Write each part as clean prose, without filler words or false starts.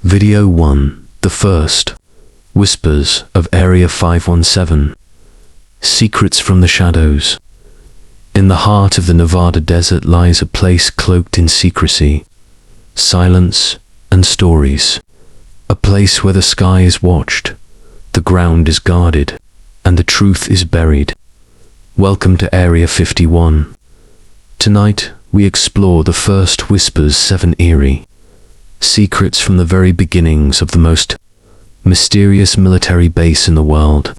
Video 1. The First. Whispers of Area 517. Secrets from the Shadows. In the heart of the Nevada desert lies a place cloaked in secrecy, silence, and stories. A place where the sky is watched, the ground is guarded, and the truth is buried. Welcome to Area 51. Tonight, we explore the first Whispers 7 Eerie. Secrets from the very beginnings of the most mysterious military base in the world.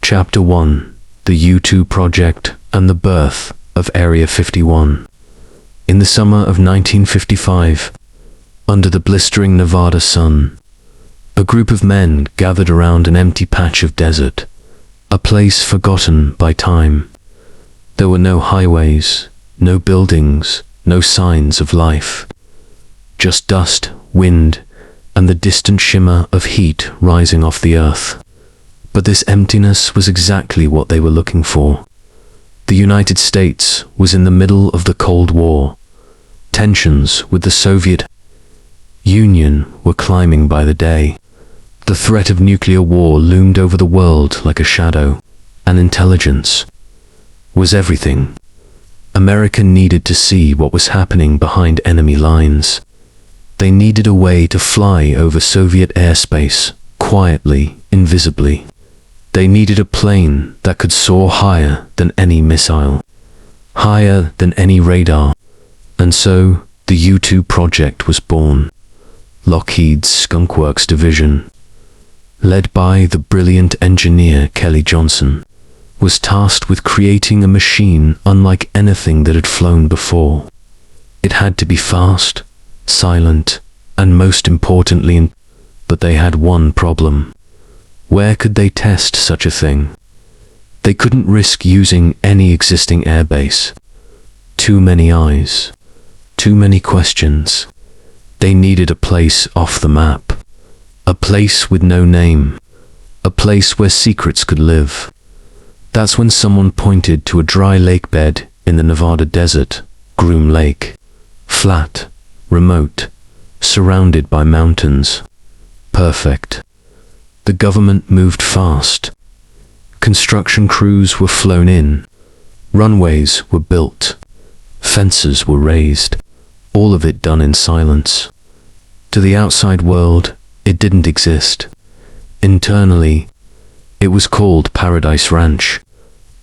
Chapter 1. The U2 Project and the Birth of Area 51. In the summer of 1955, under the blistering Nevada sun, a group of men gathered around an empty patch of desert, a place forgotten by time. There were no highways, no buildings, no signs of life. Just dust, wind, and the distant shimmer of heat rising off the earth. But this emptiness was exactly what they were looking for. The United States was in the middle of the Cold War. Tensions with the Soviet Union were climbing by the day. The threat of nuclear war loomed over the world like a shadow, and intelligence was everything. America needed to see what was happening behind enemy lines. They needed a way to fly over Soviet airspace, quietly, invisibly. They needed a plane that could soar higher than any missile, higher than any radar. And so, the U2 project was born. Lockheed's Skunk Works division, led by the brilliant engineer Kelly Johnson, was tasked with creating a machine unlike anything that had flown before. It had to be fast, silent, and most importantly, but they had one problem. Where could they test such a thing? They couldn't risk using any existing airbase. Too many eyes, too many questions. They needed a place off the map, a place with no name, a place where secrets could live. That's when someone pointed to a dry lake bed in the Nevada desert, Groom Lake. Flat, remote, surrounded by mountains. Perfect. The government moved fast. Construction crews were flown in. Runways were built. Fences were raised. All of it done in silence. To the outside world, it didn't exist. Internally, it was called Paradise Ranch,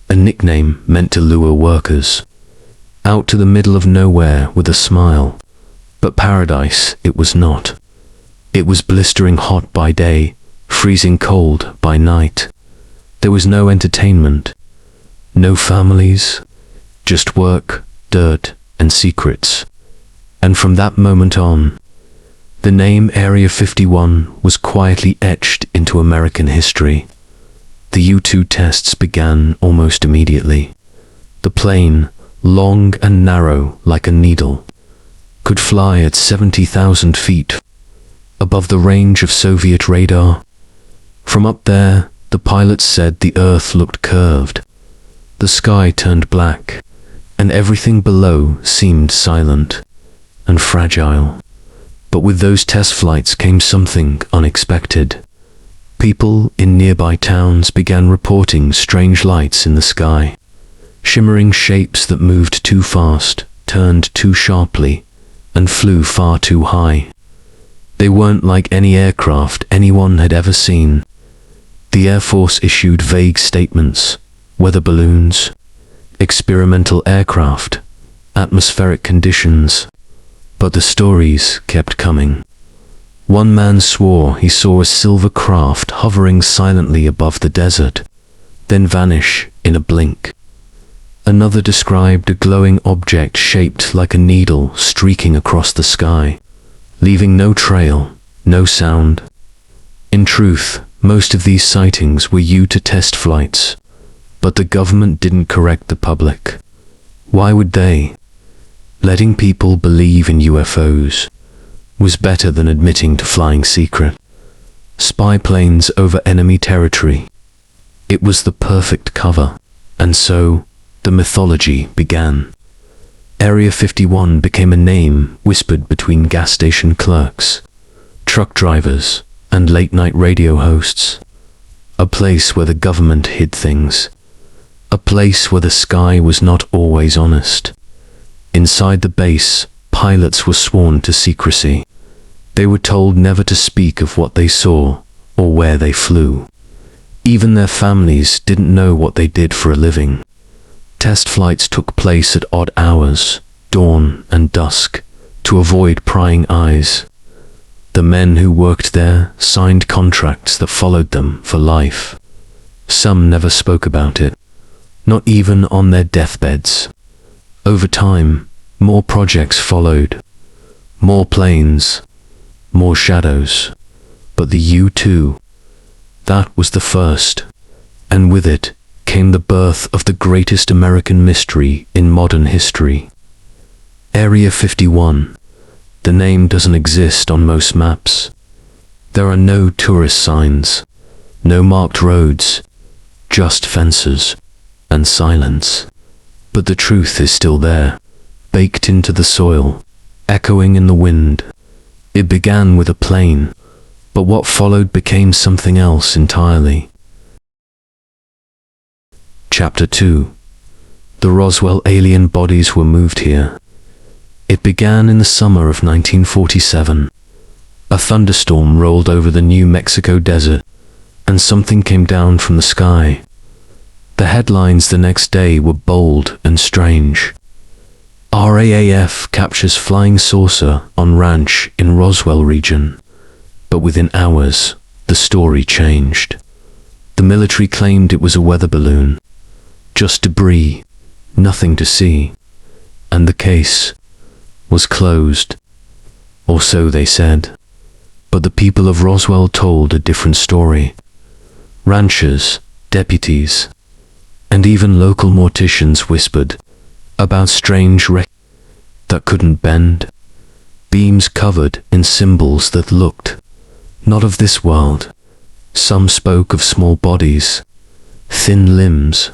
a nickname meant to lure workers. Out to the middle of nowhere with a smile. But paradise it was not. It was blistering hot by day, freezing cold by night. There was no entertainment, no families, just work, dirt, and secrets. And from that moment on, the name Area 51 was quietly etched into American history. The U2 tests began almost immediately. The plane, long and narrow like a needle, could fly at 70,000 feet above the range of Soviet radar. From up there, the pilots said the Earth looked curved. The sky turned black, and everything below seemed silent and fragile. But with those test flights came something unexpected. People in nearby towns began reporting strange lights in the sky. Shimmering shapes that moved too fast, turned too sharply, and flew far too high. They weren't like any aircraft anyone had ever seen. The Air Force issued vague statements: weather balloons, experimental aircraft, atmospheric conditions. But the stories kept coming. One man swore he saw a silver craft hovering silently above the desert, then vanish in a blink. Another described a glowing object shaped like a needle streaking across the sky, leaving no trail, no sound. In truth, most of these sightings were U2 test flights, but the government didn't correct the public. Why would they? Letting people believe in UFOs was better than admitting to flying secret spy planes over enemy territory. It was the perfect cover, and so the mythology began. Area 51 became a name whispered between gas station clerks, truck drivers, and late-night radio hosts. A place where the government hid things. A place where the sky was not always honest. Inside the base, pilots were sworn to secrecy. They were told never to speak of what they saw or where they flew. Even their families didn't know what they did for a living. Test flights took place at odd hours, dawn and dusk, to avoid prying eyes. The men who worked there signed contracts that followed them for life. Some never spoke about it, not even on their deathbeds. Over time, more projects followed. More planes, more shadows. But the U-2, that was the first, and with it came the birth of the greatest American mystery in modern history. Area 51. The name doesn't exist on most maps. There are no tourist signs, no marked roads, just fences and silence. But the truth is still there, baked into the soil, echoing in the wind. It began with a plane, but what followed became something else entirely. Chapter 2. The Roswell alien bodies were moved here. It began in the summer of 1947. A thunderstorm rolled over the New Mexico desert, and something came down from the sky. The headlines the next day were bold and strange. RAAF captures flying saucer on ranch in Roswell region. But within hours, the story changed. The military claimed it was a weather balloon. Just debris, nothing to see. And the case was closed. Or so they said. But the people of Roswell told a different story. Ranchers, deputies, and even local morticians whispered about strange wreck that couldn't bend, beams covered in symbols that looked not of this world. Some spoke of small bodies, thin limbs,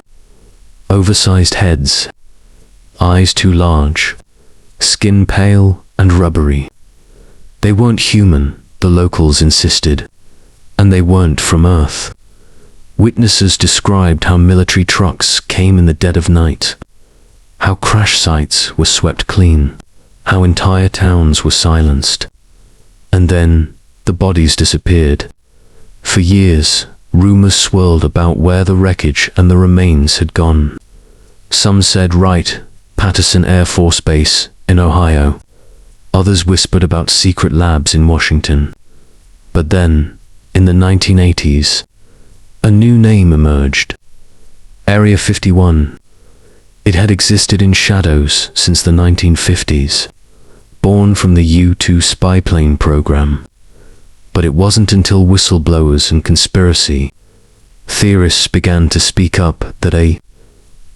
oversized heads, eyes too large, skin pale and rubbery. They weren't human, the locals insisted, and they weren't from Earth. Witnesses described how military trucks came in the dead of night, how crash sites were swept clean, how entire towns were silenced. And then the bodies disappeared. For years, rumors swirled about where the wreckage and the remains had gone. Some said Wright-Patterson Air Force Base in Ohio. Others whispered about secret labs in Washington. But then, in the 1980s, a new name emerged. Area 51. It had existed in shadows since the 1950s, born from the U-2 spy plane program. But it wasn't until whistleblowers and conspiracy theorists began to speak up that a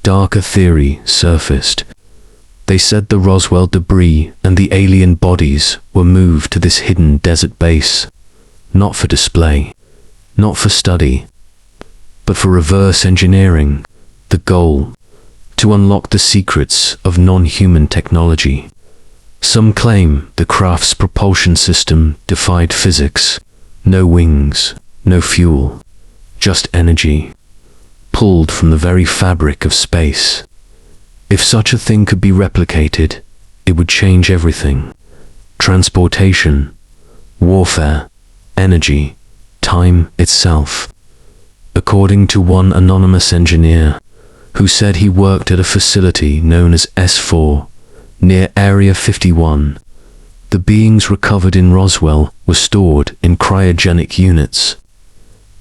darker theory surfaced. They said the Roswell debris and the alien bodies were moved to this hidden desert base, not for display, not for study, but for reverse engineering, the goal, to unlock the secrets of non-human technology. Some claim the craft's propulsion system defied physics. No wings, no fuel, just energy, pulled from the very fabric of space. If such a thing could be replicated, it would change everything. Transportation, warfare, energy, time itself. According to one anonymous engineer, who said he worked at a facility known as S4, near Area 51, the beings recovered in Roswell were stored in cryogenic units,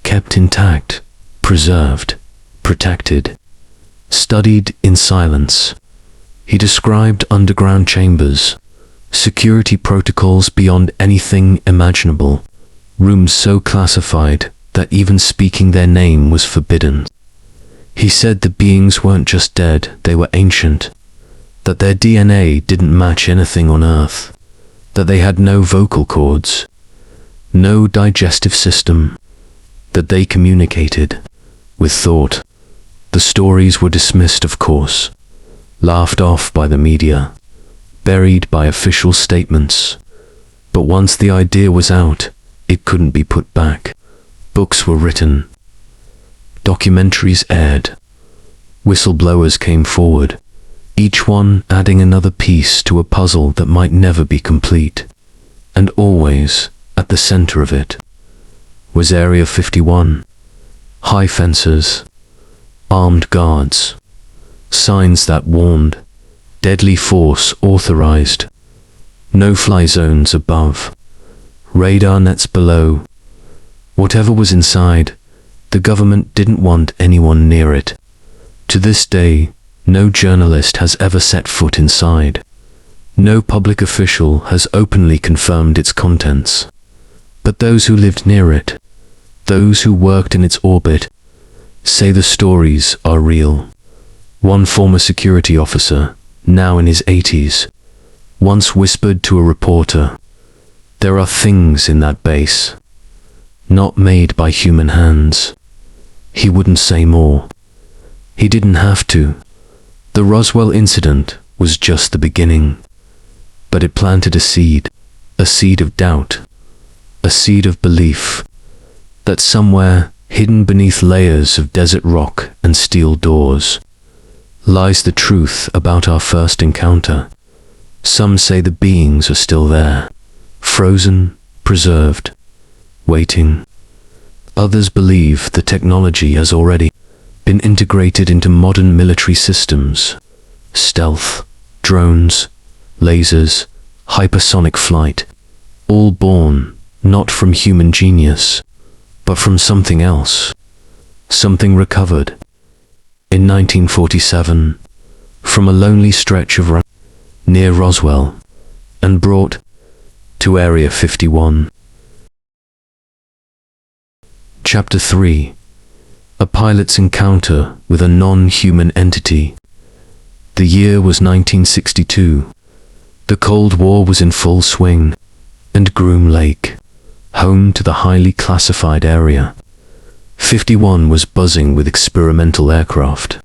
kept intact, preserved, protected, studied in silence. He described underground chambers, security protocols beyond anything imaginable, rooms so classified that even speaking their name was forbidden. He said the beings weren't just dead, they were ancient, that their DNA didn't match anything on Earth, that they had no vocal cords, no digestive system, that they communicated with thought. The stories were dismissed, of course. laughed off by the media, buried by official statements. But once the idea was out, it couldn't be put back. Books were written. Documentaries aired. Whistleblowers came forward, each one adding another piece to a puzzle that might never be complete. And always, at the center of it, was Area 51. High fences, armed guards, signs that warned, deadly force authorized, no-fly zones above, radar nets below. Whatever was inside, the government didn't want anyone near it. To this day, no journalist has ever set foot inside. No public official has openly confirmed its contents. But those who lived near it, those who worked in its orbit, say the stories are real. One former security officer, now in his 80s, once whispered to a reporter, "There are things in that base, not made by human hands." He wouldn't say more. He didn't have to. The Roswell incident was just the beginning. But it planted a seed of doubt, a seed of belief, that somewhere, hidden beneath layers of desert rock and steel doors, lies the truth about our first encounter. Some say the beings are still there, frozen, preserved, waiting. Others believe the technology has already been integrated into modern military systems. Stealth, drones, lasers, hypersonic flight, all born not from human genius, but from something else, something recovered in 1947 from a lonely stretch of land near Roswell and brought to Area 51. Chapter 3. A pilot's encounter with a non-human entity. The year was 1962. The Cold War was in full swing, and Groom Lake, home to the highly classified Area 51, was buzzing with experimental aircraft.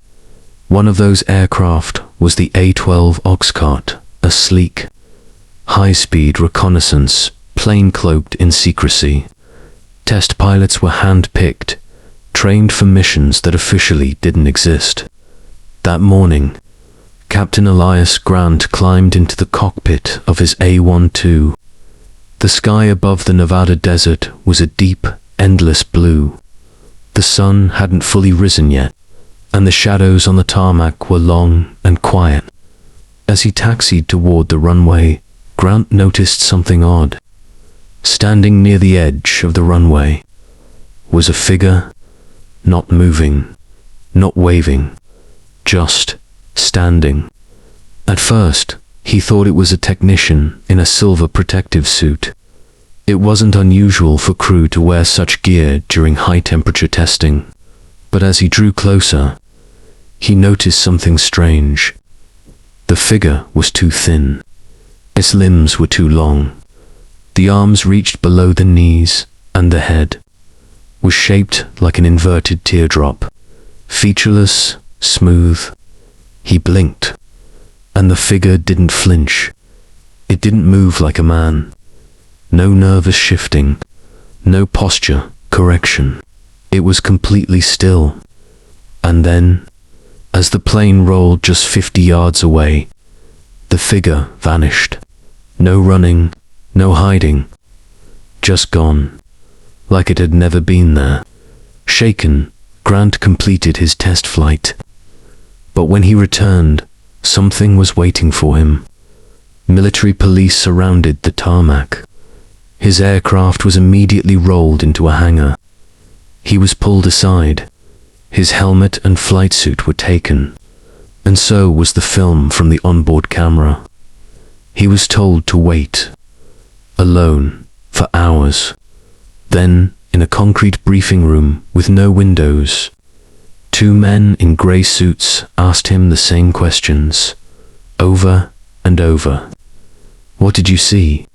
One of those aircraft was the A-12 OXCART, a sleek, high-speed reconnaissance plane cloaked in secrecy. Test pilots were hand-picked, trained for missions that officially didn't exist. That morning, Captain Elias Grant climbed into the cockpit of his A-12. The sky above the Nevada desert was a deep, endless blue. The sun hadn't fully risen yet, and the shadows on the tarmac were long and quiet. As he taxied toward the runway, Grant noticed something odd. Standing near the edge of the runway was a figure, not moving, not waving, just standing. At first, he thought it was a technician in a silver protective suit. It wasn't unusual for crew to wear such gear during high-temperature testing, but as he drew closer, he noticed something strange. The figure was too thin. Its limbs were too long. The arms reached below the knees, and the head was shaped like an inverted teardrop, featureless, smooth. He blinked, and the figure didn't flinch. It didn't move like a man. No nervous shifting, no posture correction. It was completely still. And then, as the plane rolled just 50 yards away, the figure vanished. No running, no hiding, just gone, like it had never been there. Shaken, Grant completed his test flight. But when he returned, something was waiting for him. Military police surrounded the tarmac. His aircraft was immediately rolled into a hangar. He was pulled aside. His helmet and flight suit were taken, and so was the film from the onboard camera. He was told to wait, alone, for hours. Then, in a concrete briefing room with no windows, two men in grey suits asked him the same questions, over and over. What did you see?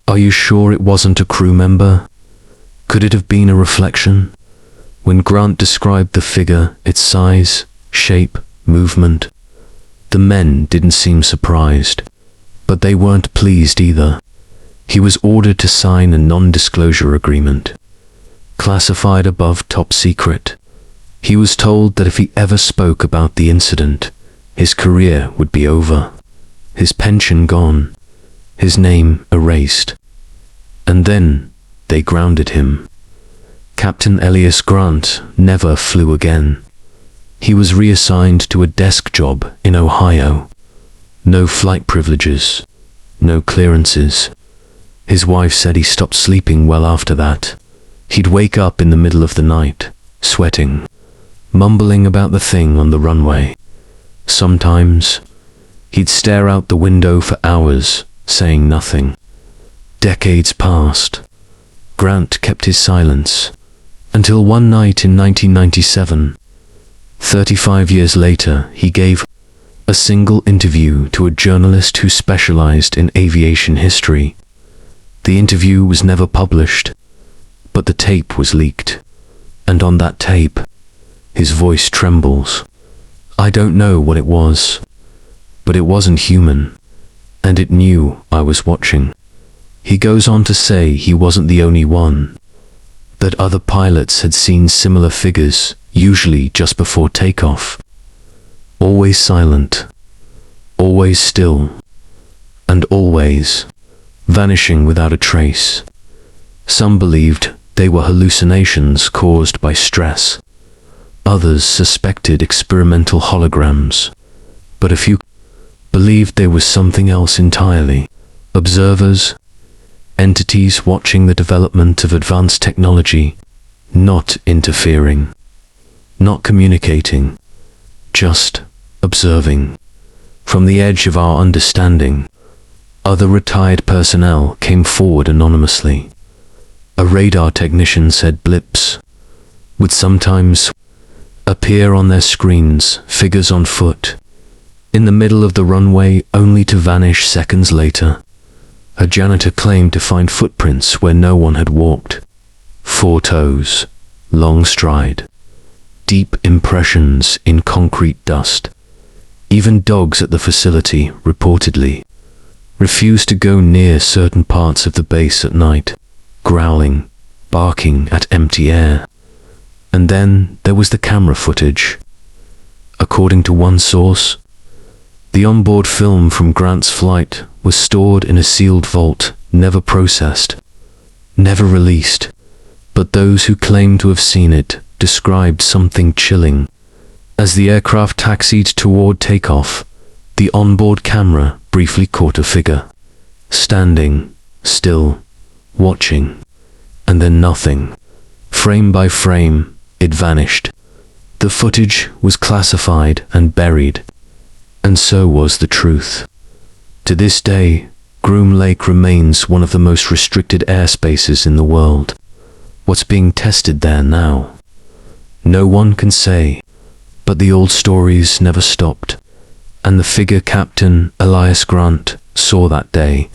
Are you sure it wasn't a crew member? Could it have been a reflection? When Grant described the figure, its size, shape, movement, The men didn't seem surprised, but they weren't pleased either. He was ordered to sign a non-disclosure agreement, classified above top secret. He was told that if he ever spoke about the incident, his career would be over, his pension gone, his name erased. And then they grounded him. Captain Elias Grant never flew again. He was reassigned to a desk job in Ohio. No flight privileges, no clearances. His wife said he stopped sleeping well after that. He'd wake up in the middle of the night, sweating, mumbling about the thing on the runway. Sometimes, he'd stare out the window for hours, saying nothing. Decades passed. Grant kept his silence, until one night in 1997, 35 years later, he gave a single interview to a journalist who specialized in aviation history. The interview was never published, but the tape was leaked, and on that tape, his voice trembles. I don't know what it was, but it wasn't human, and it knew I was watching. He goes on to say he wasn't the only one, that other pilots had seen similar figures, usually just before takeoff. Always silent, always still, and always vanishing without a trace. Some believed they were hallucinations caused by stress. Others suspected experimental holograms, but a few believed there was something else entirely. Observers, entities watching the development of advanced technology, not interfering, not communicating, just observing. From the edge of our understanding, other retired personnel came forward anonymously. A radar technician said blips would sometimes appear on their screens, figures on foot, in the middle of the runway, only to vanish seconds later. A janitor claimed to find footprints where no one had walked. 4 toes, long stride, deep impressions in concrete dust. Even dogs at the facility, reportedly, refused to go near certain parts of the base at night, growling, barking at empty air. And then there was the camera footage. According to one source, the onboard film from Grant's flight was stored in a sealed vault, never processed, never released. But those who claimed to have seen it described something chilling. As the aircraft taxied toward takeoff, the onboard camera briefly caught a figure, standing, still, watching, and then nothing. Frame by frame, it vanished. The footage was classified and buried, and so was the truth. To this day, Groom Lake remains one of the most restricted airspaces in the world. What's being tested there now? No one can say, but the old stories never stopped, and the figure Captain Elias Grant saw that day,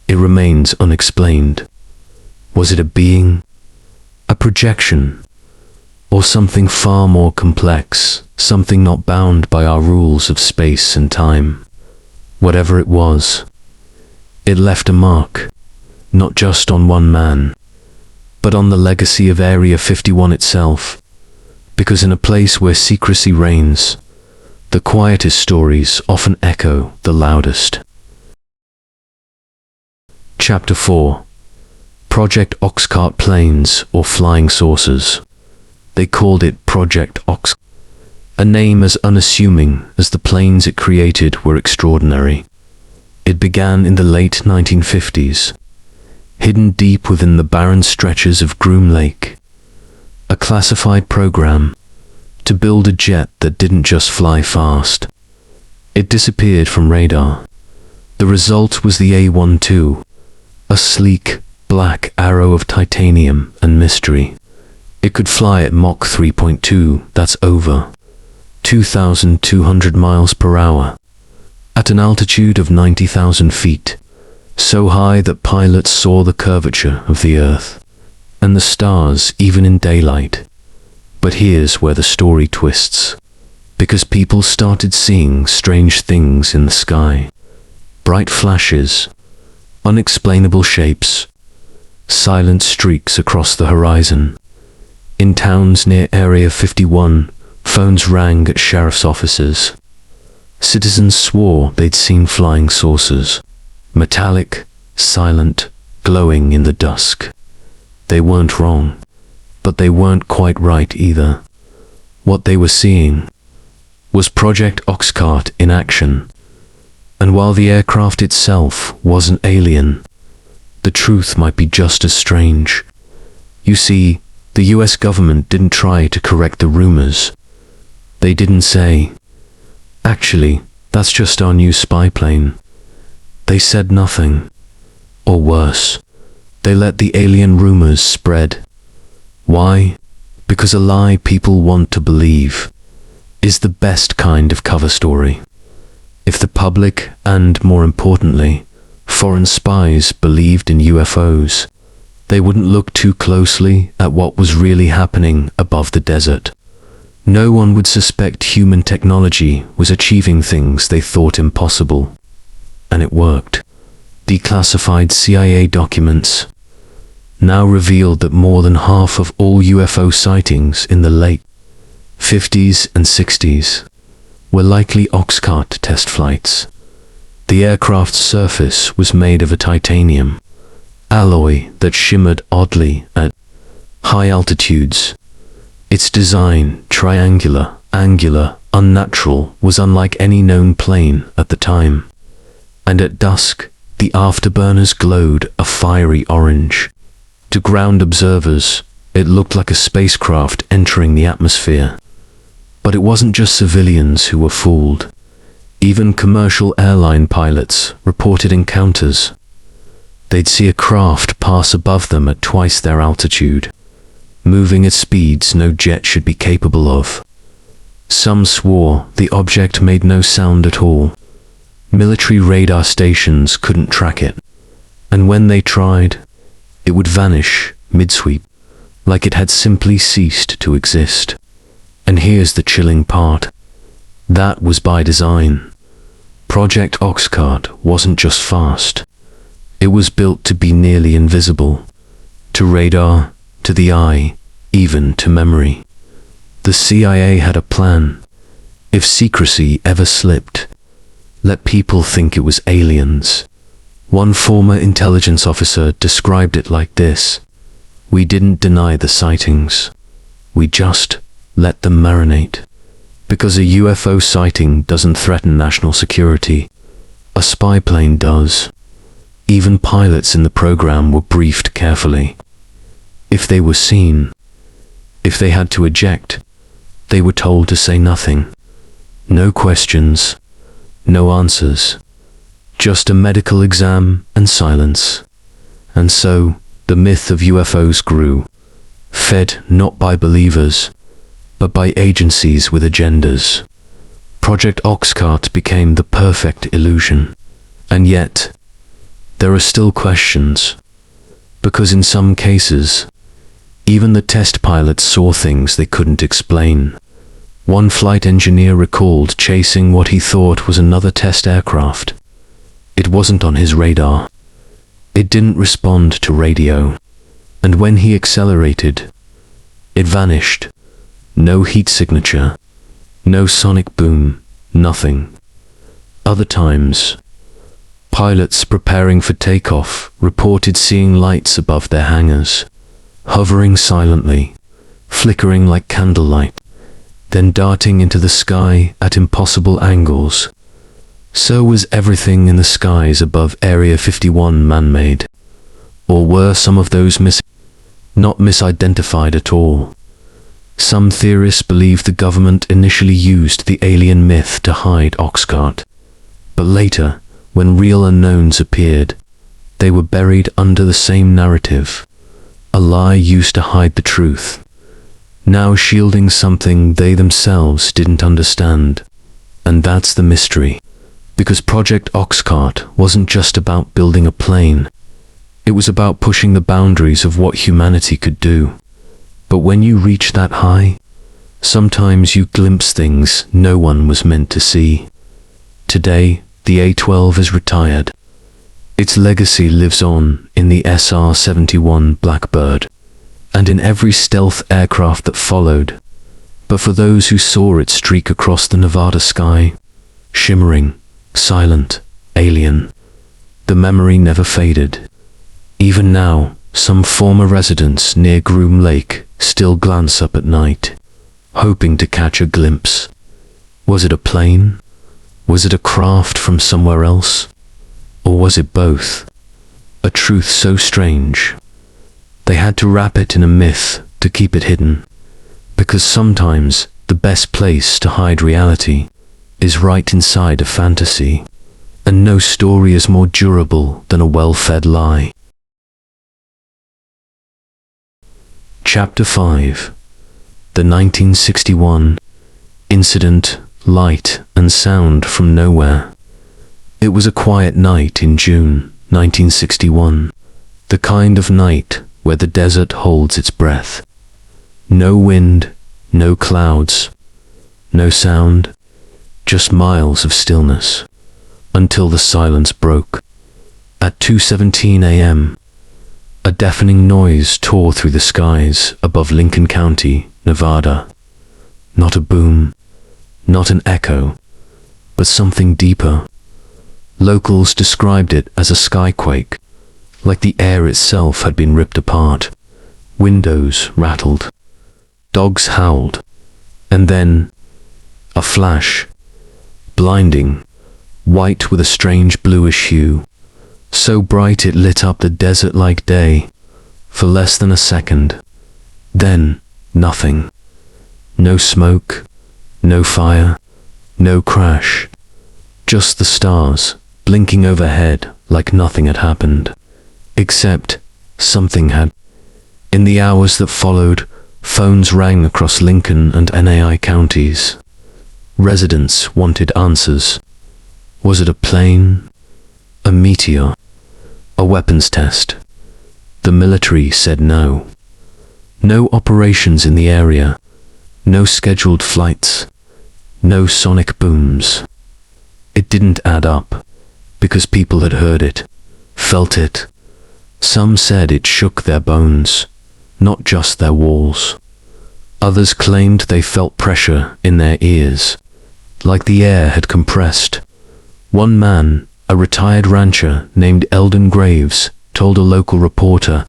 it remains unexplained. Was it a being, a projection, or something far more complex, something not bound by our rules of space and time? Whatever it was, it left a mark, not just on one man, but on the legacy of Area 51 itself, because in a place where secrecy reigns, the quietest stories often echo the loudest. Chapter 4. Project OXCART planes or flying saucers. They called it Project OXCART, a name as unassuming as the planes it created were extraordinary. It began in the late 1950s, hidden deep within the barren stretches of Groom Lake, a classified program to build a jet that didn't just fly fast. It disappeared from radar. The result was the A-12, a sleek, black arrow of titanium and mystery. It could fly at Mach 3.2, that's over 2,200 miles per hour, at an altitude of 90,000 feet, so high that pilots saw the curvature of the Earth and the stars even in daylight. But here's where the story twists. because people started seeing strange things in the sky. Bright flashes, unexplainable shapes, silent streaks across the horizon. In towns near Area 51, phones rang at sheriff's offices. Citizens swore they'd seen flying saucers, metallic, silent, glowing in the dusk. They weren't wrong, but they weren't quite right either. What they were seeing was Project OXCART in action, and while the aircraft itself wasn't alien, the truth might be just as strange. You see, the US government didn't try to correct the rumors. They didn't say, "Actually, that's just our new spy plane." They said nothing. Or worse, they let the alien rumors spread. Why? Because a lie people want to believe is the best kind of cover story. If the public, and more importantly, foreign spies believed in UFOs, they wouldn't look too closely at what was really happening above the desert. No one would suspect human technology was achieving things they thought impossible. And it worked. Declassified CIA documents now revealed that more than half of all UFO sightings in the late 50s and 60s were likely OXCART test flights. The aircraft's surface was made of a titanium alloy that shimmered oddly at high altitudes. Its design, triangular, angular, unnatural, was unlike any known plane at the time. And at dusk, the afterburners glowed a fiery orange. To ground observers, it looked like a spacecraft entering the atmosphere. But it wasn't just civilians who were fooled. Even commercial airline pilots reported encounters. They'd see a craft pass above them at twice their altitude, moving at speeds no jet should be capable of. Some swore the object made no sound at all. Military radar stations couldn't track it, and when they tried, it would vanish mid-sweep, like it had simply ceased to exist. And here's the chilling part. That was by design. Project OXCART wasn't just fast. It was built to be nearly invisible. To radar, to the eye, even to memory. The CIA had a plan. If secrecy ever slipped, let people think it was aliens. One former intelligence officer described it like this: "We didn't deny the sightings. We just let them marinate." Because a UFO sighting doesn't threaten national security, a spy plane does. Even pilots in the program were briefed carefully. If they were seen, if they had to eject, they were told to say nothing. No questions, no answers. Just a medical exam and silence. And so, the myth of UFOs grew, fed not by believers, but by agencies with agendas. Project OXCART became the perfect illusion. And yet, there are still questions. Because in some cases, even the test pilots saw things they couldn't explain. One flight engineer recalled chasing what he thought was another test aircraft. It wasn't on his radar. It didn't respond to radio. And when he accelerated, it vanished. No heat signature, no sonic boom, nothing. Other times, pilots preparing for takeoff reported seeing lights above their hangars, hovering silently, flickering like candlelight, then darting into the sky at impossible angles. So was everything in the skies above Area 51 man-made? Or were some of those not misidentified at all? Some theorists believe the government initially used the alien myth to hide OXCART, but later, when real unknowns appeared, they were buried under the same narrative. A lie used to hide the truth, now shielding something they themselves didn't understand. And that's the mystery. Because Project OXCART wasn't just about building a plane. It was about pushing the boundaries of what humanity could do. But when you reach that high, Sometimes you glimpse things no one was meant to see. Today, the A-12 is retired. Its legacy lives on in the SR-71 Blackbird, and in every stealth aircraft that followed. But for those who saw it streak across the Nevada sky, shimmering, silent, alien, the memory never faded. Even now, some former residents near Groom Lake still glance up at night, hoping to catch a glimpse. Was it a plane? Was it a craft from somewhere else? Or was it both? A truth so strange. They had to wrap it in a myth to keep it hidden, because sometimes the best place to hide reality is right inside a fantasy, and no story is more durable than a well-fed lie. Chapter 5. The 1961 Incident, Light and Sound from Nowhere. It was a quiet night in June 1961, the kind of night where the desert holds its breath. No wind, no clouds, no sound, just miles of stillness, until the silence broke. At 2:17 a.m., a deafening noise tore through the skies above Lincoln County, Nevada. Not a boom, not an echo, but something deeper. Locals described it as a skyquake, like the air itself had been ripped apart. Windows rattled, dogs howled, and then a flash, blinding, white with a strange bluish hue, so bright it lit up the desert like day for less than a second. Then nothing. No smoke, no fire, no crash, just the stars blinking overhead like nothing had happened, except something had. In the hours that followed, phones rang across Lincoln and NAI counties. Residents wanted answers. Was it a plane? A meteor? A weapons test? The military said no. No operations in the area. No scheduled flights. No sonic booms. It didn't add up, because people had heard it, felt it. Some said it shook their bones, not just their walls. Others claimed they felt pressure in their ears, like the air had compressed. One man, a retired rancher named Eldon Graves, told a local reporter,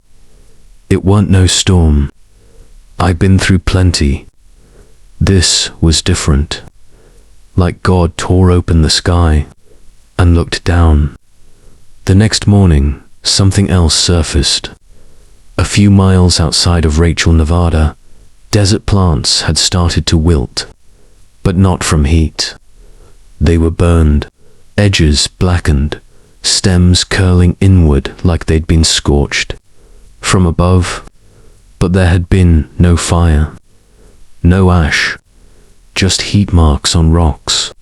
"It weren't no storm. I've been through plenty. This was different. Like God tore open the sky and looked down." The next morning, something else surfaced. A few miles outside of Rachel, Nevada, desert plants had started to wilt, but not from heat. They were burned, edges blackened, stems curling inward like they'd been scorched. From above, but there had been no fire, no ash, just heat marks on rocks,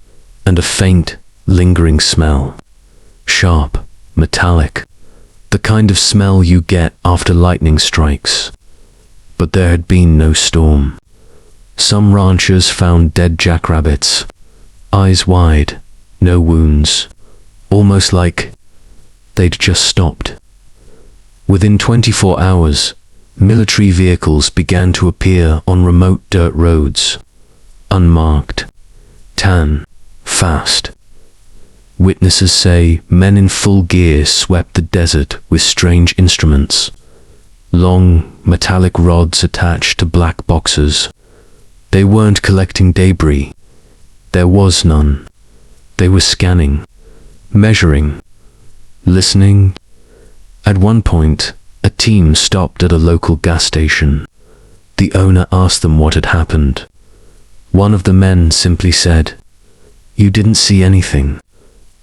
and a faint, lingering smell. Sharp, metallic, the kind of smell you get after lightning strikes. But there had been no storm. Some ranchers found dead jackrabbits, eyes wide, no wounds, almost like they'd just stopped. Within 24 hours, military vehicles began to appear on remote dirt roads, unmarked, tan, fast. Witnesses say men in full gear swept the desert with strange instruments, long, metallic rods attached to black boxes. They weren't collecting debris. There was none. They were scanning, measuring, listening. At one point, a team stopped at a local gas station. The owner asked them what had happened. One of the men simply said, "You didn't see anything,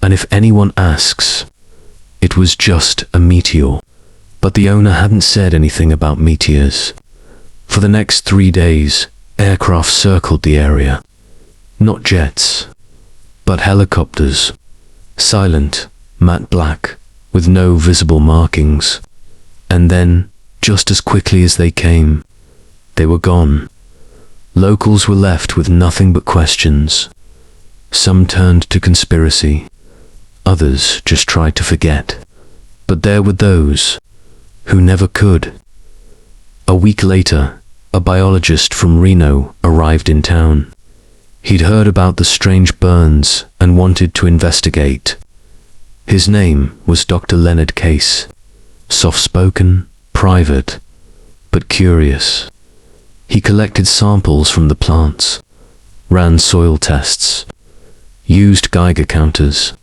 and if anyone asks, it was just a meteor." But the owner hadn't said anything about meteors. For the next 3 days, aircraft circled the area. Not jets, but helicopters. Silent, matte black, with no visible markings. And then, just as quickly as they came, they were gone. Locals were left with nothing but questions. Some turned to conspiracy. Others just tried to forget. But there were those who never could. A week later, a biologist from Reno arrived in town. He'd heard about the strange burns and wanted to investigate. His name was Dr. Leonard Case. Soft-spoken, private, but curious. He collected samples from the plants, ran soil tests, used Geiger counters.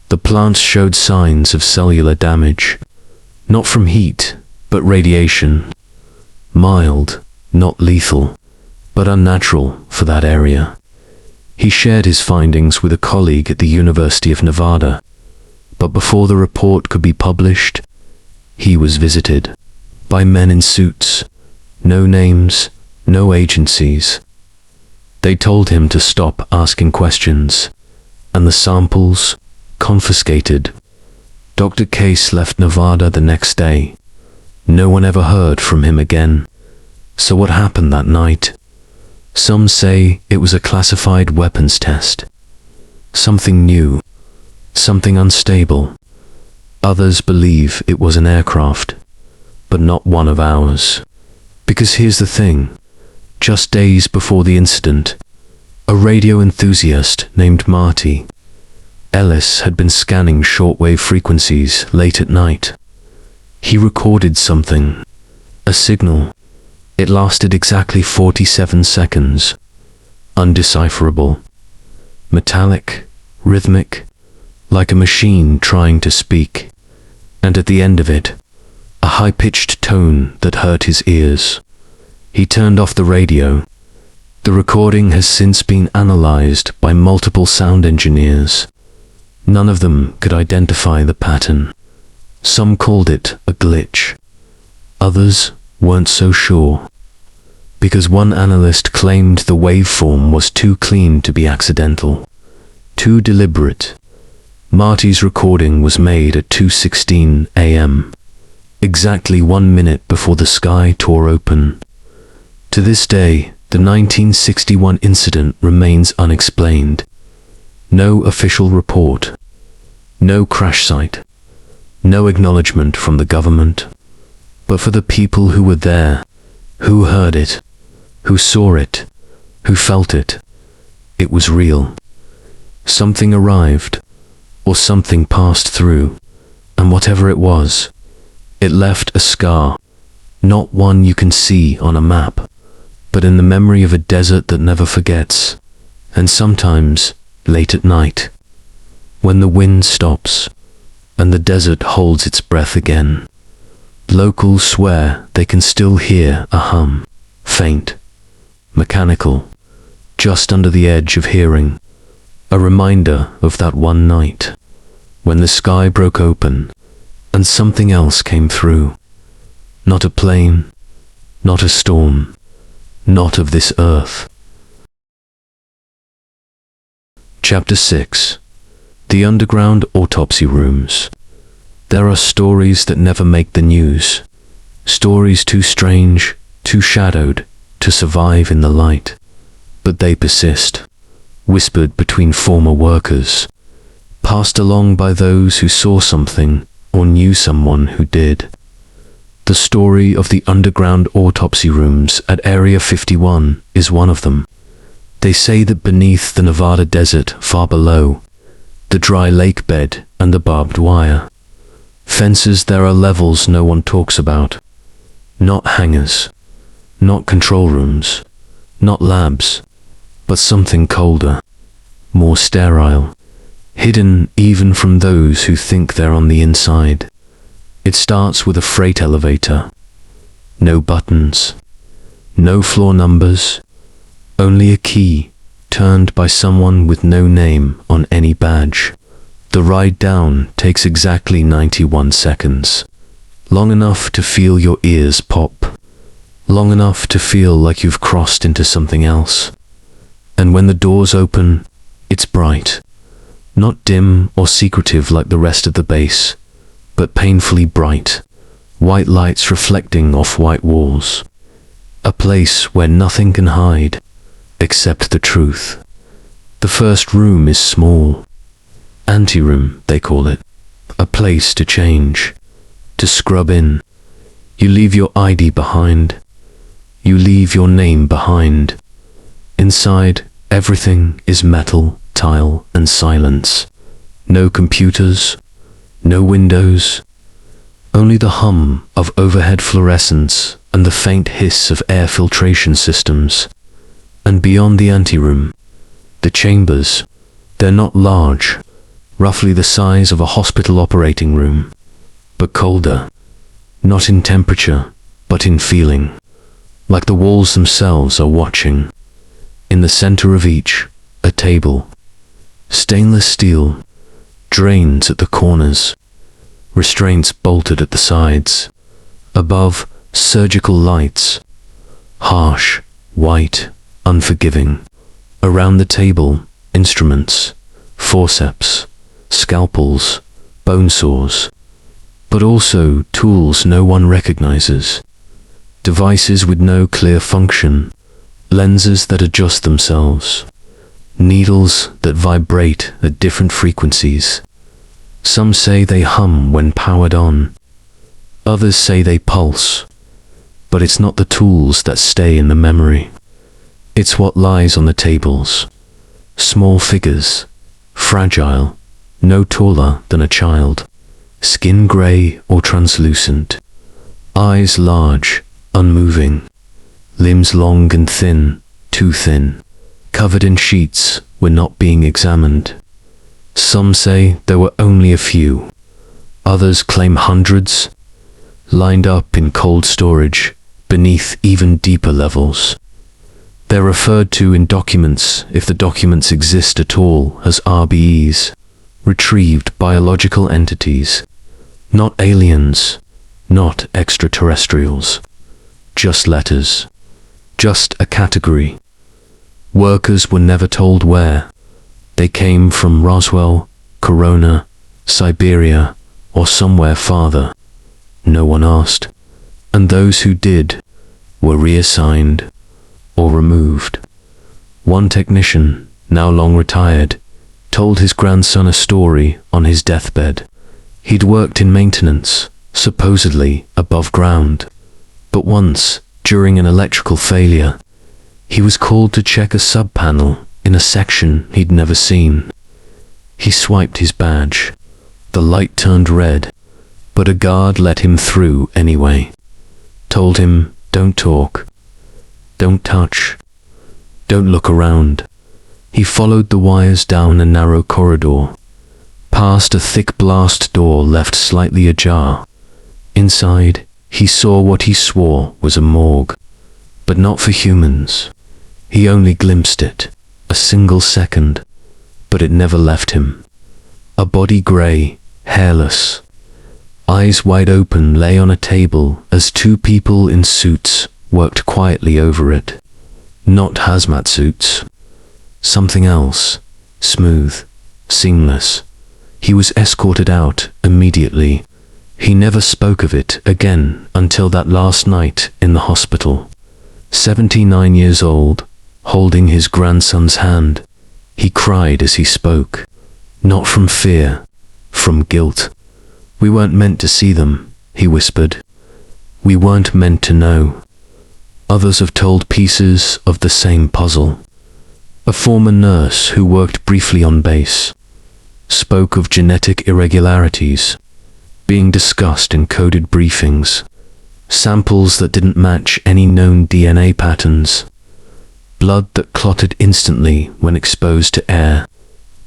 The plants showed signs of cellular damage, not from heat, but radiation. Mild, not lethal, but unnatural for that area. He shared his findings with a colleague at the University of Nevada, but before the report could be published, he was visited by men in suits, no names, no agencies. They told him to stop asking questions, and the samples confiscated. Dr. Case left Nevada the next day. No one ever heard from him again. So what happened that night? Some say it was a classified weapons test. Something new, something unstable. Others believe it was an aircraft, but not one of ours. Because here's the thing. Just days before the incident, a radio enthusiast named Marty Ellis had been scanning shortwave frequencies late at night. He recorded something, a signal. It lasted exactly 47 seconds. Undecipherable. Metallic, rhythmic, like a machine trying to speak. And at the end of it, a high-pitched tone that hurt his ears. He turned off the radio. The recording has since been analyzed by multiple sound engineers. None of them could identify the pattern. Some called it a glitch. Others weren't so sure. Because one analyst claimed the waveform was too clean to be accidental, too deliberate. Marty's recording was made at 2:16 a.m., exactly 1 minute before the sky tore open. To this day, the 1961 incident remains unexplained. No official report, no crash site, no acknowledgement from the government. But for the people who were there, who heard it, who saw it, who felt it, it was real. Something arrived, or something passed through, and whatever it was, it left a scar, not one you can see on a map, but in the memory of a desert that never forgets, and sometimes late at night, when the wind stops, and the desert holds its breath again. Locals swear they can still hear a hum, faint, mechanical, just under the edge of hearing, a reminder of that one night, when the sky broke open, and something else came through. Not a plane, not a storm, not of this earth. Chapter 6. The Underground Autopsy Rooms. There are stories that never make the news. Stories too strange, too shadowed, to survive in the light. But they persist, whispered between former workers, passed along by those who saw something or knew someone who did. The story of the underground autopsy rooms at Area 51 is one of them. They say that beneath the Nevada desert far below, the dry lake bed and the barbed wire fences, there are levels no one talks about. Not hangars, not control rooms, not labs, but something colder, more sterile, hidden even from those who think they're on the inside. It starts with a freight elevator. No buttons, no floor numbers, only a key turned by someone with no name on any badge. The ride down takes exactly 91 seconds. Long enough to feel your ears pop. Long enough to feel like you've crossed into something else. And when the doors open, it's bright. Not dim or secretive like the rest of the base, but painfully bright. White lights reflecting off white walls. A place where nothing can hide. accept the truth. The first room is small. Anteroom, they call it. A place to change, to scrub in. You leave your ID behind. You leave your name behind. Inside, everything is metal, tile, and silence. No computers, no windows, only the hum of overhead fluorescence and the faint hiss of air filtration systems. And beyond the anteroom, the chambers, they're not large, roughly the size of a hospital operating room, but colder, not in temperature, but in feeling, like the walls themselves are watching. In the center of each, a table, stainless steel, drains at the corners, restraints bolted at the sides. Above, surgical lights, harsh, white, unforgiving. Around the table, instruments, forceps, scalpels, bone saws, but also tools no one recognizes. Devices with no clear function, lenses that adjust themselves, needles that vibrate at different frequencies. Some say they hum when powered on. Others say they pulse. But it's not the tools that stay in the memory. It's what lies on the tables. Small figures, fragile, no taller than a child, skin gray or translucent, eyes large, unmoving, limbs long and thin, too thin, covered in sheets, were not being examined. Some say there were only a few. Others claim hundreds, lined up in cold storage, beneath even deeper levels. They're referred to in documents, if the documents exist at all, as RBEs, retrieved biological entities. Not aliens, not extraterrestrials. Just letters. Just a category. Workers were never told where. They came from Roswell, Corona, Siberia, or somewhere farther. No one asked. And those who did were reassigned or removed. One technician, now long retired, told his grandson a story on his deathbed. He'd worked in maintenance, supposedly above ground. But once, during an electrical failure, he was called to check a sub-panel in a section he'd never seen. He swiped his badge. The light turned red, but a guard let him through anyway. Told him, don't talk, don't touch, don't look around. He followed the wires down a narrow corridor, past a thick blast door left slightly ajar. Inside, he saw what he swore was a morgue, but not for humans. He only glimpsed it, a single second, but it never left him. A body grey, hairless, eyes wide open, lay on a table as two people in suits worked quietly over it. Not hazmat suits. Something else, smooth, seamless. He was escorted out immediately. He never spoke of it again until that last night in the hospital. 79 years old, holding his grandson's hand. He cried as he spoke. Not from fear, from guilt. We weren't meant to see them, he whispered. We weren't meant to know. Others have told pieces of the same puzzle. A former nurse who worked briefly on base spoke of genetic irregularities being discussed in coded briefings, samples that didn't match any known DNA patterns, blood that clotted instantly when exposed to air,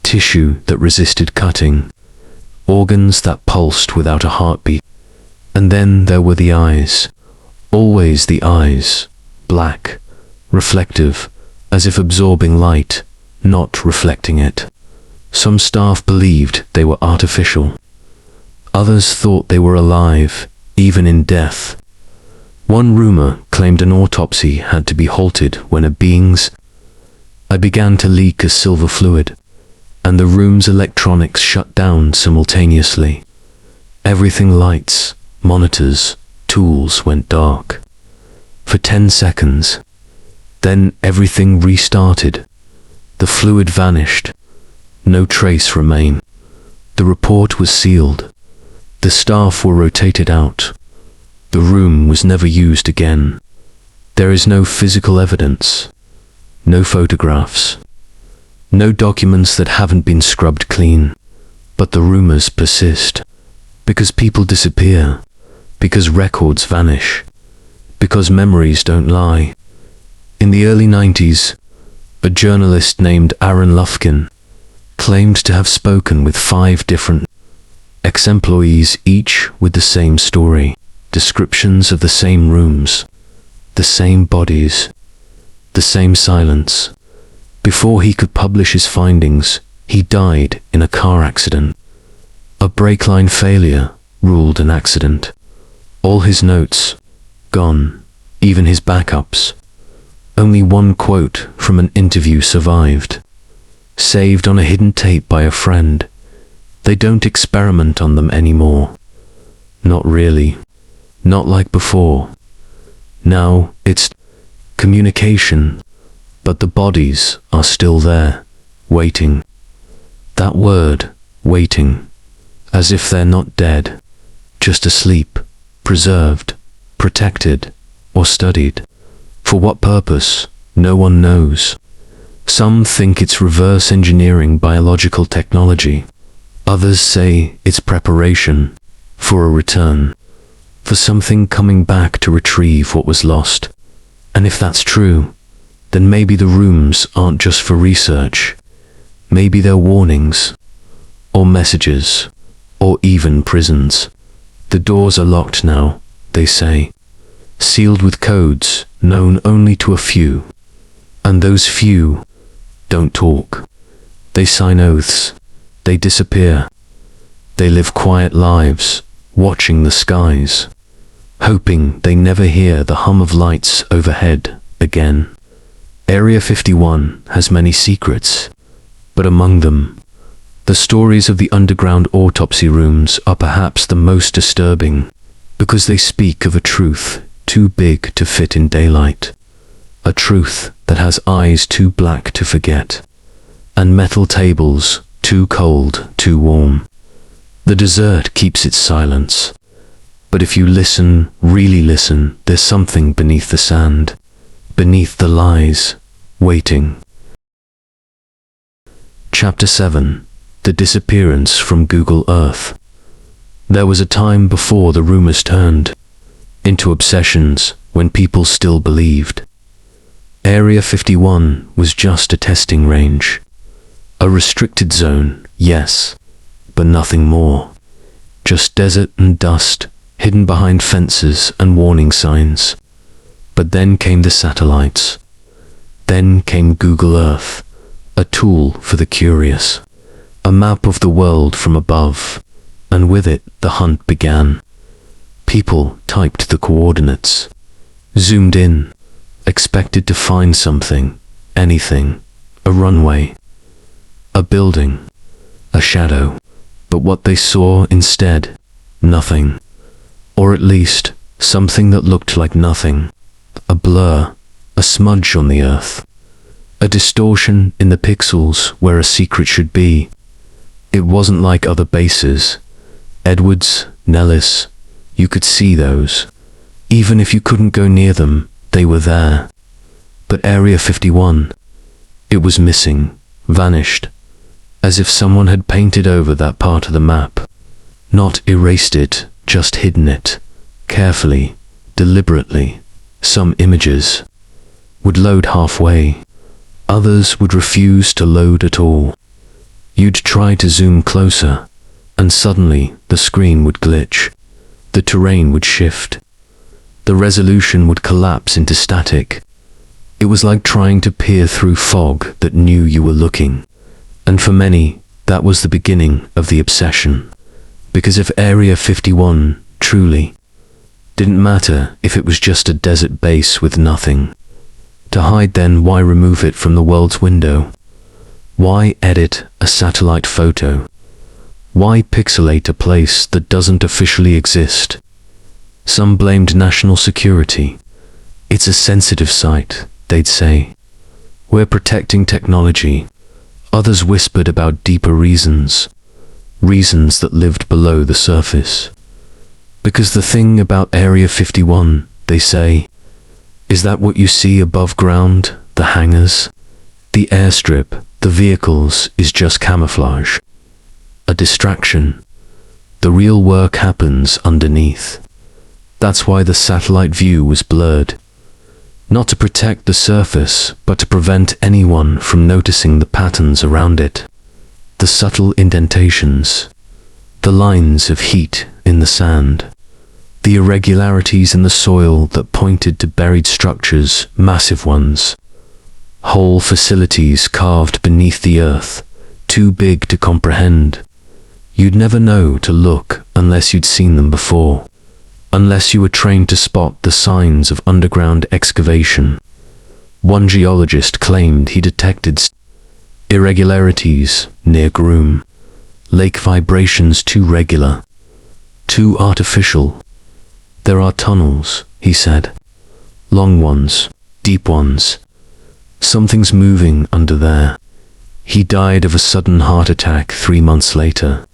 tissue that resisted cutting, organs that pulsed without a heartbeat. And then there were the eyes, always the eyes, black, reflective, as if absorbing light, not reflecting it. Some staff believed they were artificial. Others thought they were alive, even in death. One rumor claimed an autopsy had to be halted when a being's eye began to leak a silver fluid, and the room's electronics shut down simultaneously. Everything, lights, monitors, tools, went dark. For 10 seconds. Then everything restarted. The fluid vanished. No trace remained. The report was sealed. The staff were rotated out. The room was never used again. There is no physical evidence. No photographs. No documents that haven't been scrubbed clean. But the rumors persist. Because people disappear. Because records vanish. Because memories don't lie. In the early 90s, a journalist named Aaron Lufkin claimed to have spoken with 5 different ex-employees, each with the same story, descriptions of the same rooms, the same bodies, the same silence. Before he could publish his findings, he died in a car accident. A brake line failure ruled an accident. All his notes gone, even his backups. Only one quote from an interview survived, saved on a hidden tape by a friend. They don't experiment on them anymore. Not really. Not like before. Now it's communication, but the bodies are still there, waiting. That word, waiting, as if they're not dead, just asleep, preserved, protected, or studied. For what purpose, no one knows. Some think it's reverse engineering biological technology. Others say it's preparation for a return, for something coming back to retrieve what was lost. And if that's true, then maybe the rooms aren't just for research. Maybe they're warnings, or messages, or even prisons. The doors are locked now, they say, sealed with codes known only to a few. And those few don't talk. They sign oaths. They disappear. They live quiet lives, watching the skies, hoping they never hear the hum of lights overhead again. Area 51 has many secrets, but among them, the stories of the underground autopsy rooms are perhaps the most disturbing, because they speak of a truth too big to fit in daylight, a truth that has eyes too black to forget, and metal tables too cold, too warm. The desert keeps its silence, but if you listen, really listen, there's something beneath the sand, beneath the lies, waiting. Chapter 7. The Disappearance from Google Earth. There was a time before the rumors turned into obsessions, when people still believed. Area 51 was just a testing range. A restricted zone, yes, but nothing more. Just desert and dust, hidden behind fences and warning signs. But then came the satellites. Then came Google Earth, a tool for the curious. A map of the world from above, and with it the hunt began. People typed the coordinates, zoomed in, expected to find something, anything, a runway, a building, a shadow. But what they saw instead, nothing. Or at least, something that looked like nothing. A blur, a smudge on the earth. A distortion in the pixels where a secret should be. It wasn't like other bases. Edwards, Nellis, you could see those. Even if you couldn't go near them, they were there. But Area 51, it was missing, vanished, as if someone had painted over that part of the map. Not erased it, just hidden it, carefully, deliberately. Some images would load halfway, others would refuse to load at all. You'd try to zoom closer, and suddenly the screen would glitch. The terrain would shift. The resolution would collapse into static. It was like trying to peer through fog that knew you were looking. And for many, that was the beginning of the obsession. Because if Area 51 truly didn't matter if it was just a desert base with nothing to hide, then why remove it from the world's window? Why edit a satellite photo? Why pixelate a place that doesn't officially exist? Some blamed national security. It's a sensitive site. they'd say. We're protecting technology. Others whispered about deeper reasons, reasons that lived below the surface. Because the thing about Area 51, they say, is that what you see above ground, the hangars, the airstrip, the vehicles, is just camouflage. A distraction. The real work happens underneath. That's why the satellite view was blurred. Not to protect the surface, but to prevent anyone from noticing the patterns around it. The subtle indentations, the lines of heat in the sand, the irregularities in the soil that pointed to buried structures, massive ones. Whole facilities carved beneath the earth, too big to comprehend. You'd never know to look unless you'd seen them before, unless you were trained to spot the signs of underground excavation. One geologist claimed he detected irregularities near Groom, lake vibrations too regular, too artificial. There are tunnels, he said, long ones, deep ones. Something's moving under there. He died of a sudden heart attack 3 months later.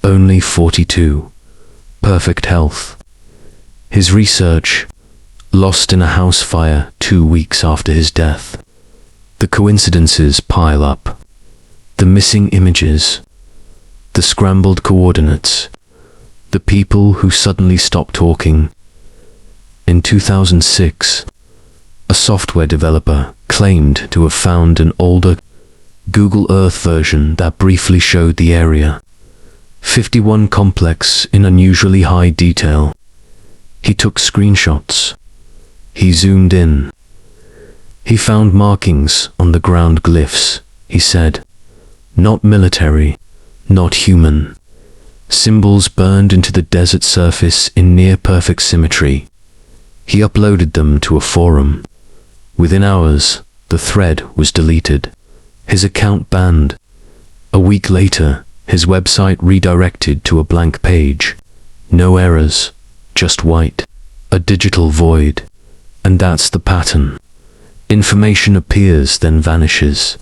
Only 42. Perfect health. His research, lost in a house fire 2 weeks after his death. The coincidences pile up. The missing images, the scrambled coordinates, the people who suddenly stopped talking. In 2006, a software developer claimed to have found an older Google Earth version that briefly showed the area 51 complex in unusually high detail. He took screenshots. He zoomed in. He found markings on the ground glyphs, he said. Not military, not human. Symbols burned into the desert surface in near-perfect symmetry. He uploaded them to a forum. Within hours, the thread was deleted. His account banned. A week later, his website redirected to a blank page. No errors, just white. A digital void. And that's the pattern. Information appears, then vanishes.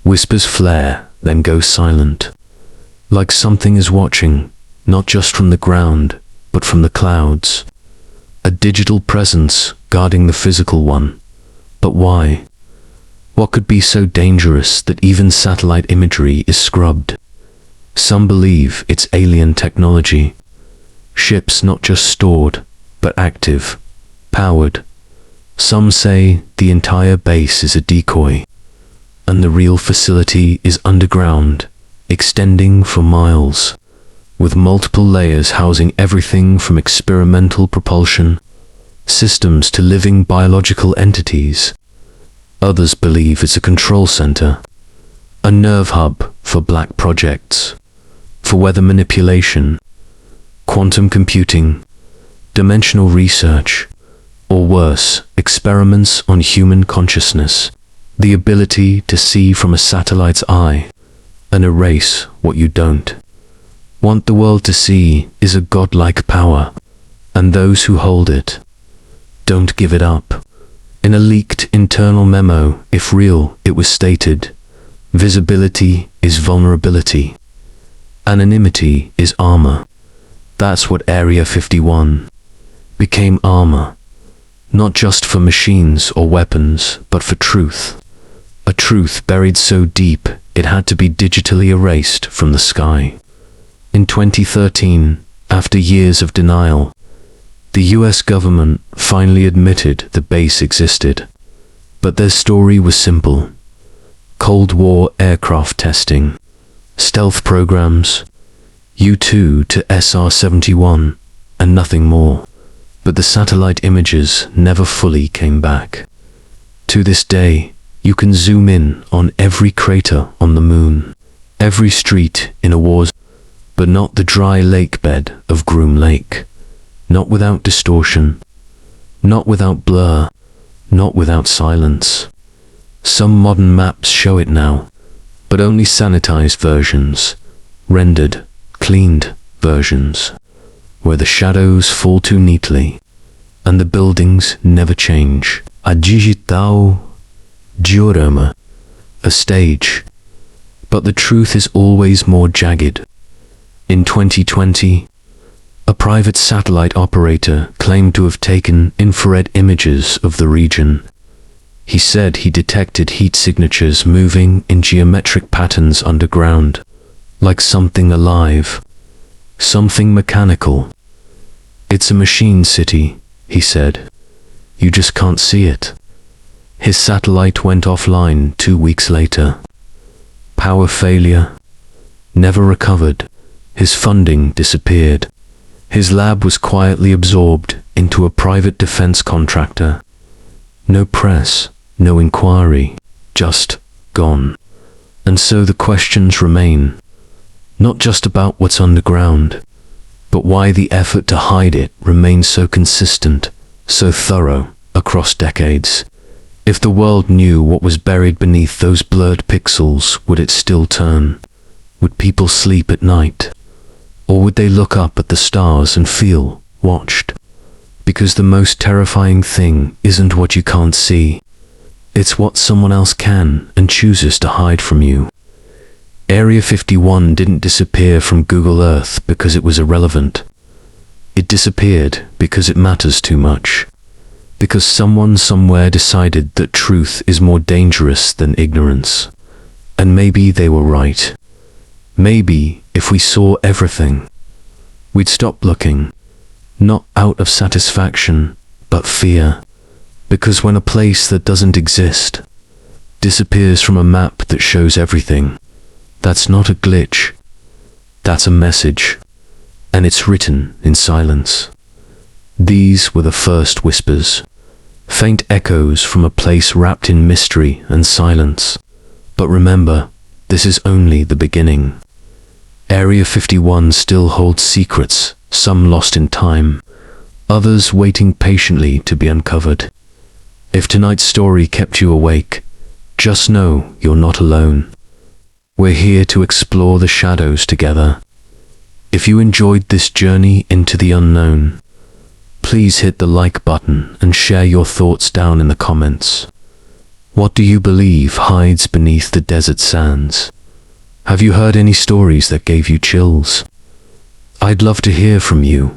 Whispers flare, then go silent. Like something is watching, not just from the ground, but from the clouds. A digital presence guarding the physical one. But why? What could be so dangerous that even satellite imagery is scrubbed? Some believe it's alien technology. Ships not just stored, but active, powered. Some say the entire base is a decoy, and the real facility is underground, extending for miles, with multiple layers housing everything from experimental propulsion systems to living biological entities. Others believe it's a control center, a nerve hub for black projects, for weather manipulation, quantum computing, dimensional research, or worse, experiments on human consciousness, the ability to see from a satellite's eye and erase what you don't want the world to see is a godlike power, and those who hold it don't give it up. In a leaked internal memo, if real, it was stated, visibility is vulnerability. Anonymity is armor. That's what Area 51 became, armor. Not just for machines or weapons, but for truth. A truth buried so deep, it had to be digitally erased from the sky. In 2013, after years of denial, the US government finally admitted the base existed. But their story was simple. Cold War aircraft testing, stealth programs, U-2 to SR-71, and nothing more. But the satellite images never fully came back. To this day, you can zoom in on every crater on the moon, every street in a war zone, but not the dry lake bed of Groom Lake. Not without distortion, not without blur, not without silence. Some modern maps show it now, but only sanitized versions, rendered, cleaned versions, where the shadows fall too neatly, and the buildings never change. a digital diorama, a stage. But the truth is always more jagged. In 2020, a private satellite operator claimed to have taken infrared images of the region. He said he detected heat signatures moving in geometric patterns underground, like something alive, something mechanical. It's a machine city, he said. You just can't see it. His satellite went offline 2 weeks later. Power failure. Never recovered. His funding disappeared. His lab was quietly absorbed into a private defense contractor. No press, no inquiry, just gone. And so the questions remain. Not just about what's underground, but why the effort to hide it remains so consistent, so thorough, across decades. If the world knew what was buried beneath those blurred pixels, would it still turn? Would people sleep at night? Or would they look up at the stars and feel watched? Because the most terrifying thing isn't what you can't see. It's what someone else can and chooses to hide from you. Area 51 didn't disappear from Google Earth because it was irrelevant. It disappeared because it matters too much. Because someone somewhere decided that truth is more dangerous than ignorance. And maybe they were right. Maybe if we saw everything, we'd stop looking, not out of satisfaction, but fear. Because when a place that doesn't exist disappears from a map that shows everything, that's not a glitch. That's a message. And it's written in silence. These were the first whispers, faint echoes from a place wrapped in mystery and silence. But remember, this is only the beginning. Area 51 still holds secrets, some lost in time, others waiting patiently to be uncovered. If tonight's story kept you awake, just know you're not alone. We're here to explore the shadows together. If you enjoyed this journey into the unknown, please hit the like button and share your thoughts down in the comments. What do you believe hides beneath the desert sands? Have you heard any stories that gave you chills? I'd love to hear from you.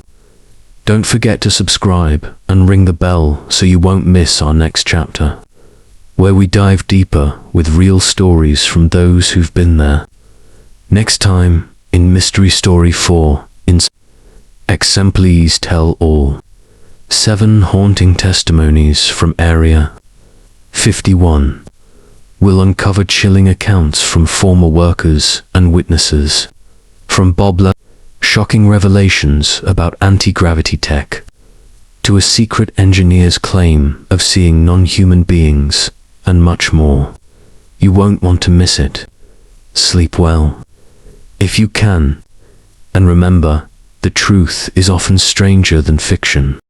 Don't forget to subscribe and ring the bell so you won't miss our next chapter, where we dive deeper with real stories from those who've been there. Next time, in Mystery Story 4, Insomniac, please tell all. 7 haunting testimonies from Area 51 will uncover chilling accounts from former workers and witnesses. From Bob shocking revelations about anti-gravity tech, to a secret engineer's claim of seeing non-human beings, and much more. You won't want to miss it. Sleep well, if you can, and remember, the truth is often stranger than fiction.